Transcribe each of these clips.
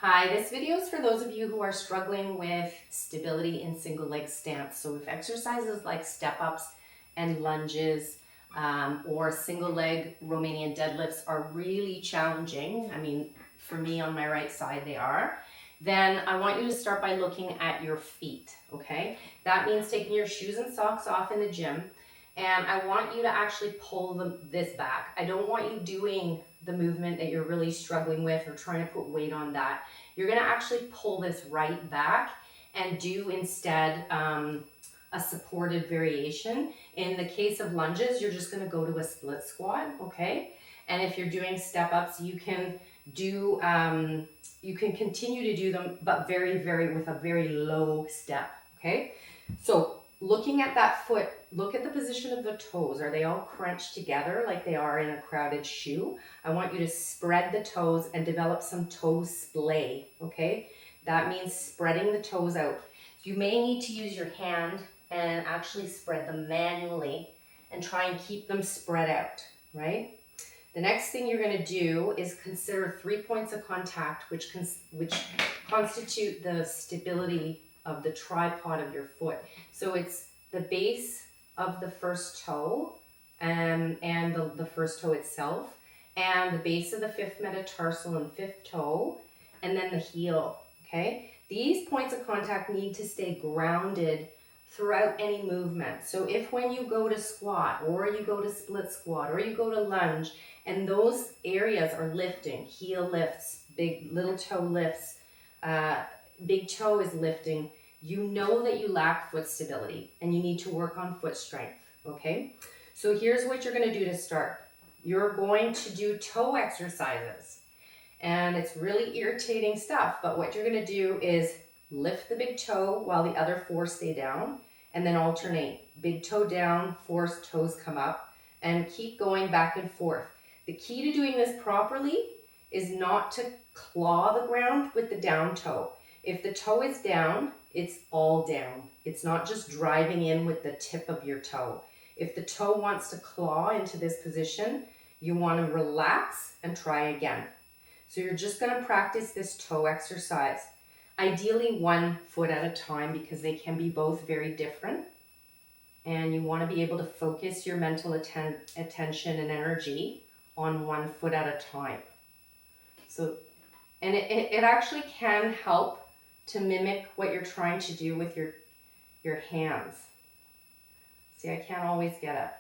Hi, this video is for those of you who are struggling with stability in single leg stance. So if exercises like step ups and lunges or single leg Romanian deadlifts are really challenging, I mean, for me on my right side they are, then I want you to start by looking at your feet, okay? That means taking your shoes and socks off in the gym, and I want you to actually pull this back. I don't want you doing the movement that you're really struggling with or trying to put weight on that. You're gonna actually pull this right back and do instead a supported variation. In the case of lunges, you're just gonna go to a split squat, okay? And if you're doing step ups, you can do, you can continue to do them, but with a very low step, okay? So looking at that foot, look at the position of the toes. Are they all crunched together like they are in a crowded shoe? I want you to spread the toes and develop some toe splay, okay? That means spreading the toes out. You may need to use your hand and actually spread them manually and try and keep them spread out, right? The next thing you're going to do is consider 3 points of contact, which constitute the stability of the tripod of your foot. So it's the base of the first toe and the first toe itself, and the base of the fifth metatarsal and fifth toe, and then the heel, okay? These points of contact need to stay grounded throughout any movement. So if when you go to squat or you go to split squat or you go to lunge and those areas are lifting, heel lifts, little toe lifts, big toe is lifting, you know that you lack foot stability and you need to work on foot strength, okay? So here's what you're gonna do to start. You're going to do toe exercises, and it's really irritating stuff, but what you're gonna do is lift the big toe while the other four stay down, and then alternate. Big toe down, four toes come up, and keep going back and forth. The key to doing this properly is not to claw the ground with the down toe. If the toe is down, it's all down. It's not just driving in with the tip of your toe. If the toe wants to claw into this position, you want to relax and try again. So you're just going to practice this toe exercise. Ideally 1 foot at a time, because they can be both very different. And you want to be able to focus your mental attention and energy on 1 foot at a time. So, and it actually can help to mimic what you're trying to do with your hands. See, I can't always get it.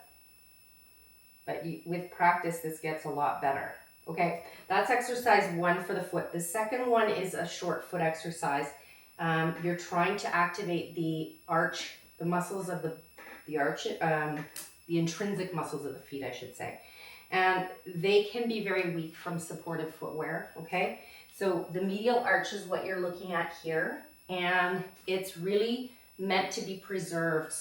But with practice, this gets a lot better. Okay, that's exercise 1 for the foot. The second one is a short foot exercise. You're trying to activate the arch, the muscles of the arch, the intrinsic muscles of the feet, I should say. And they can be very weak from supportive footwear, okay? So the medial arch is what you're looking at here, and it's really meant to be preserved.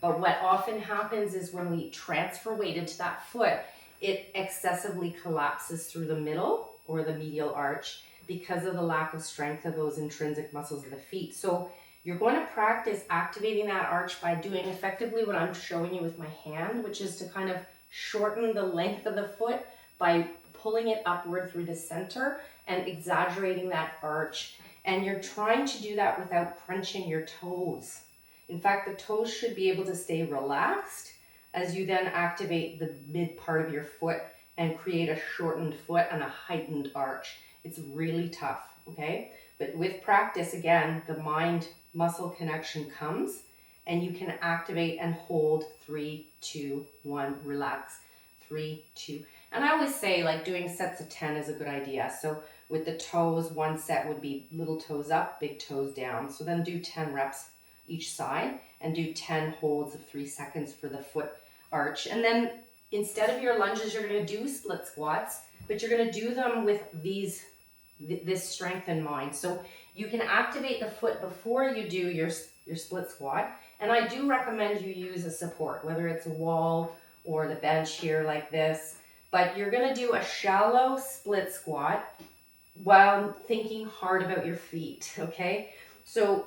But what often happens is when we transfer weight into that foot, it excessively collapses through the middle or the medial arch because of the lack of strength of those intrinsic muscles of the feet. So you're going to practice activating that arch by doing effectively what I'm showing you with my hand, which is to kind of shorten the length of the foot by pulling it upward through the center and exaggerating that arch. And you're trying to do that without crunching your toes. In fact, the toes should be able to stay relaxed as you then activate the mid part of your foot and create a shortened foot and a heightened arch. It's really tough, okay? But with practice, again, the mind-muscle connection comes, and you can activate and hold 3, 2, 1, relax, 3, 2. And I always say, like, doing sets of 10 is a good idea. So with the toes, 1 set would be little toes up, big toes down. So then do 10 reps each side and do 10 holds of 3 seconds for the foot arch. And then instead of your lunges, you're going to do split squats, but you're going to do them with this strength in mind. So you can activate the foot before you do your split squat. And I do recommend you use a support, whether it's a wall or the bench here like this. But you're going to do a shallow split squat while thinking hard about your feet, okay? So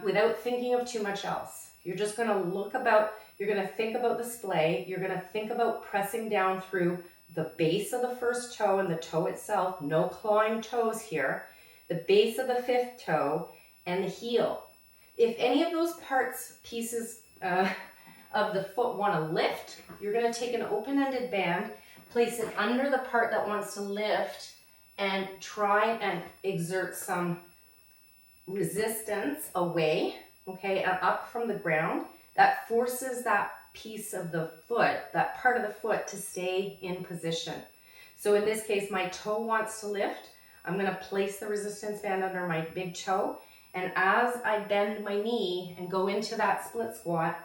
without thinking of too much else, you're just going to you're going to think about the splay. You're going to think about pressing down through the base of the first toe and the toe itself. No clawing toes here. the base of the fifth toe, and the heel. If any of those pieces of the foot want to lift, you're going to take an open-ended band, place it under the part that wants to lift, and try and exert some resistance away, okay, and up from the ground. That forces that piece of the foot, that part of the foot, to stay in position. So in this case, my toe wants to lift. I'm going to place the resistance band under my big toe, and as I bend my knee and go into that split squat,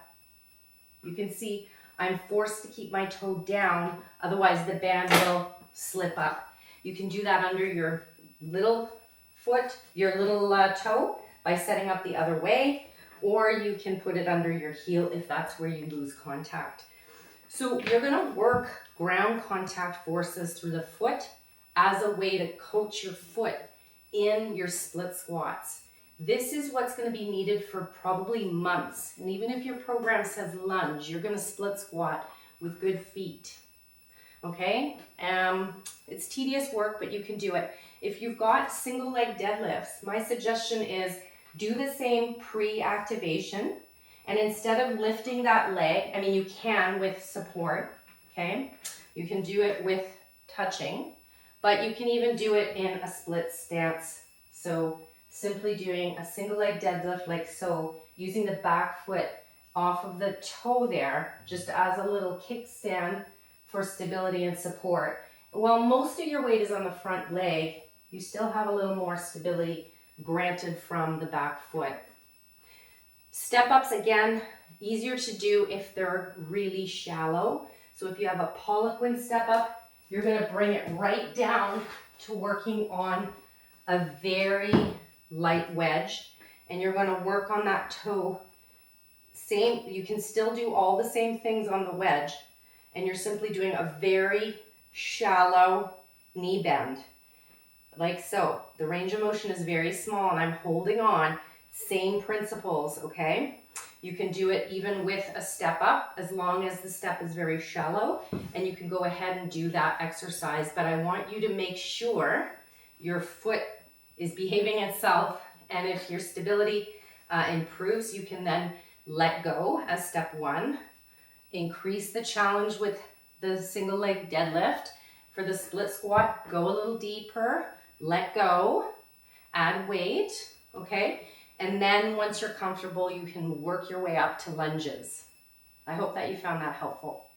you can see I'm forced to keep my toe down, otherwise the band will slip up. You can do that under your little foot, your little toe, by setting up the other way, or you can put it under your heel if that's where you lose contact. So you're going to work ground contact forces through the foot as a way to coach your foot in your split squats. This is what's going to be needed for probably months. And even if your program says lunge, you're going to split squat with good feet. Okay? It's tedious work, but you can do it. If you've got single leg deadlifts, my suggestion is do the same pre-activation. And instead of lifting that leg, I mean, you can with support, okay? You can do it with touching, but you can even do it in a split stance. So simply doing a single leg deadlift like so, using the back foot off of the toe there, just as a little kickstand for stability and support. While most of your weight is on the front leg, you still have a little more stability granted from the back foot. Step ups, again, easier to do if they're really shallow. So if you have a Poliquin step up, you're going to bring it right down to working on a very light wedge, and you're going to work on that toe. Same, you can still do all the same things on the wedge, and you're simply doing a very shallow knee bend, like so. The range of motion is very small, and I'm holding on. Same principles, okay? You can do it even with a step up, as long as the step is very shallow, and you can go ahead and do that exercise. But I want you to make sure your foot is behaving itself, and if your stability improves, you can then let go as step one. Increase the challenge with the single leg deadlift. For the split squat, go a little deeper, let go, add weight, okay? And then once you're comfortable, you can work your way up to lunges. I hope that you found that helpful.